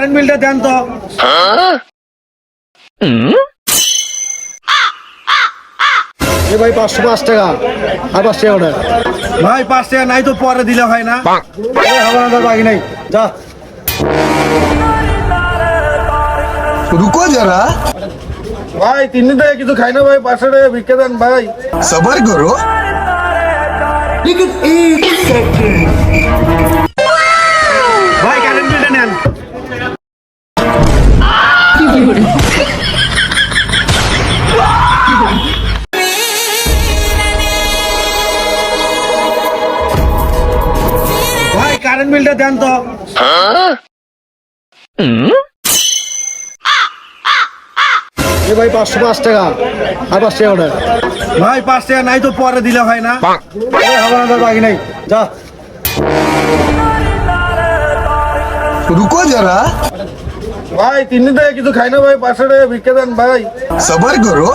Current বিলটা দেন তো। এ ভাই 505 টাকা আর 5 টাকা ওটা। ভাই 5 টাকা নাই তো পরে দিলে হয় না? আমার আর বাকি নাই, যা। रुको जरा ভাই 3 দিন থেকে কিছু খাই না ভাই, 500 টাকা ভিক্ষা দেন ভাই। सबर करो ভাই কারেন্ট বিলটা নেন। ভাই কারেন্ট বিলটা দেন তো। এ ভাই 505 টাকা আর 5 টাকা ওটা। ভাই 5 টাকা নাই তো পরে দিলে হয় না? আমার আর বাকি নাই, যা। रुको जरा ভাই 3 দিন থেকে কিছু খাই না ভাই, 500 টাকা ভিক্ষা দেন ভাই। सबर करो